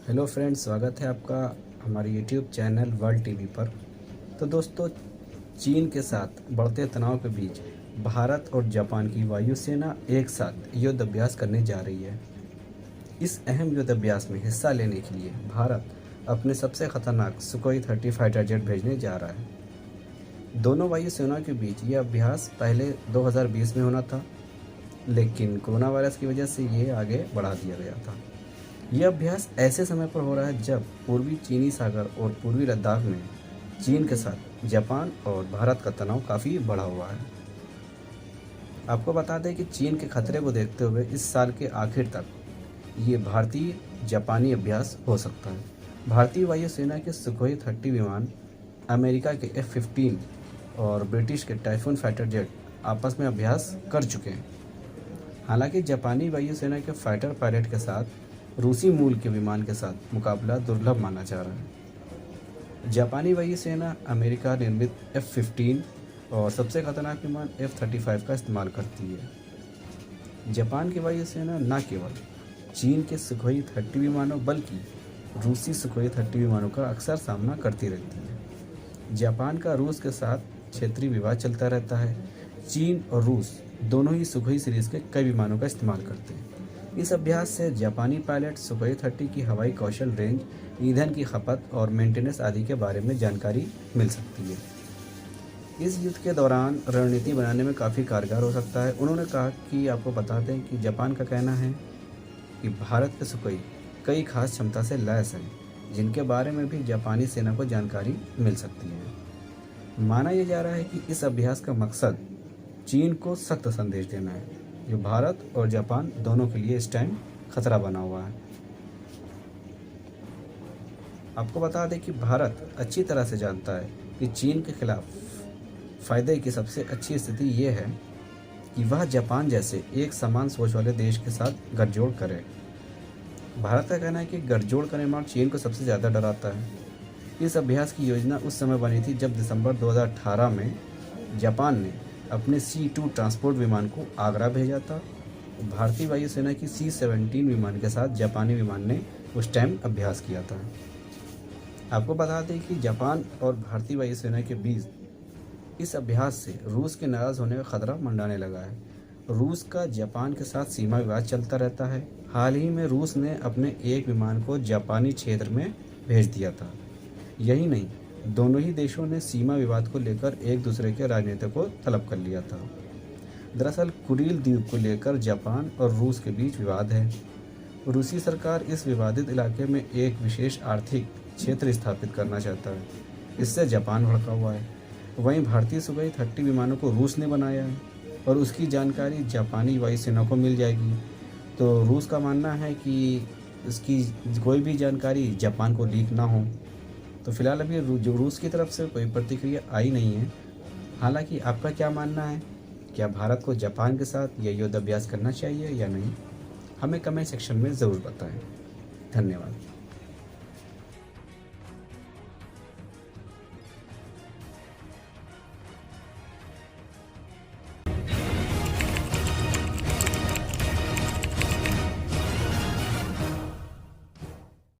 Hello friends, स्वागत है आपका हमारे यूट्यूब चैनल वर्ल्ड टीवी पर। तो दोस्तों, चीन के साथ बढ़ते तनाव के बीच भारत और जापान की वायुसेना एक साथ युद्ध अभ्यास करने जा रही है। इस अहम युद्ध अभ्यास में हिस्सा लेने के लिए भारत अपने सबसे खतरनाक सुखोई 30 फाइटर जेट भेजने जा रहा है। दोनों वायुसेनाओं के बीच यह अभ्यास पहले 2020 में होना था, लेकिन कोरोना वायरस की वजह से ये आगे बढ़ा दिया गया था। यह अभ्यास ऐसे समय पर हो रहा है जब पूर्वी चीनी सागर और पूर्वी लद्दाख में चीन के साथ जापान और भारत का तनाव काफ़ी बढ़ा हुआ है। आपको बता दें कि चीन के खतरे को देखते हुए इस साल के आखिर तक ये भारतीय जापानी अभ्यास हो सकता है। भारतीय वायुसेना के सुखोई 30 विमान, अमेरिका के F-15 और ब्रिटिश के टाइफून फाइटर जेट आपस में अभ्यास कर चुके हैं। हालांकि जापानी वायुसेना के फाइटर पायलट के साथ रूसी मूल के विमान के साथ मुकाबला दुर्लभ माना जा रहा है। जापानी वायुसेना अमेरिका निर्मित F-15 और सबसे खतरनाक विमान F-35 का इस्तेमाल करती है। जापान की वायुसेना न केवल चीन के सुखोई 30 विमानों बल्कि रूसी सुखोई 30 विमानों का अक्सर सामना करती रहती है। जापान का रूस के साथ क्षेत्रीय विवाद चलता रहता है। चीन और रूस दोनों ही सुखोई सीरीज के कई विमानों का इस्तेमाल करते हैं। इस अभ्यास से जापानी पायलट सुखोई 30 की हवाई कौशल, रेंज, ईंधन की खपत और मेंटेनेंस आदि के बारे में जानकारी मिल सकती है। इस युद्ध के दौरान रणनीति बनाने में काफ़ी कारगर हो सकता है। उन्होंने कहा कि आपको बता दें कि जापान का कहना है कि भारत के सुखोई कई खास क्षमता से लैस हैं, जिनके बारे में भी जापानी सेना को जानकारी मिल सकती है। माना यह जा रहा है कि इस अभ्यास का मकसद चीन को सख्त संदेश देना है, जो भारत और जापान दोनों के लिए इस टाइम खतरा बना हुआ है। आपको बता दें कि भारत अच्छी तरह से जानता है कि चीन के खिलाफ फायदे की सबसे अच्छी स्थिति ये है कि वह जापान जैसे एक समान सोच वाले देश के साथ गठजोड़ करे। भारत का कहना है कि गठजोड़ का निर्माण चीन को सबसे ज़्यादा डराता है। इस अभ्यास की योजना उस समय बनी थी जब दिसंबर 2018 में जापान ने अपने C-2 ट्रांसपोर्ट विमान को आगरा भेजा था। भारतीय वायुसेना की C-17 विमान के साथ जापानी विमान ने उस टाइम अभ्यास किया था। आपको बता दें कि जापान और भारतीय वायुसेना के बीच इस अभ्यास से रूस के नाराज़ होने का खतरा मंडराने लगा है। रूस का जापान के साथ सीमा विवाद चलता रहता है। हाल ही में रूस ने अपने एक विमान को जापानी क्षेत्र में भेज दिया था। यही नहीं, दोनों ही देशों ने सीमा विवाद को लेकर एक दूसरे के राजनीति को तलब कर लिया था। दरअसल कुरील द्वीप को लेकर जापान और रूस के बीच विवाद है। रूसी सरकार इस विवादित इलाके में एक विशेष आर्थिक क्षेत्र स्थापित करना चाहता है। इससे जापान भड़का हुआ है। वहीं भारतीय सुखोई 30 विमानों को रूस ने बनाया है और उसकी जानकारी जापानी वायुसेना को मिल जाएगी। तो रूस का मानना है कि इसकी कोई भी जानकारी जापान को लीक ना हो। तो फिलहाल अभी जो रूस की तरफ से कोई प्रतिक्रिया आई नहीं है। हालांकि आपका क्या मानना है? क्या भारत को जापान के साथ यह युद्ध अभ्यास करना चाहिए या नहीं? हमें कमेंट सेक्शन में ज़रूर बताएं। धन्यवाद।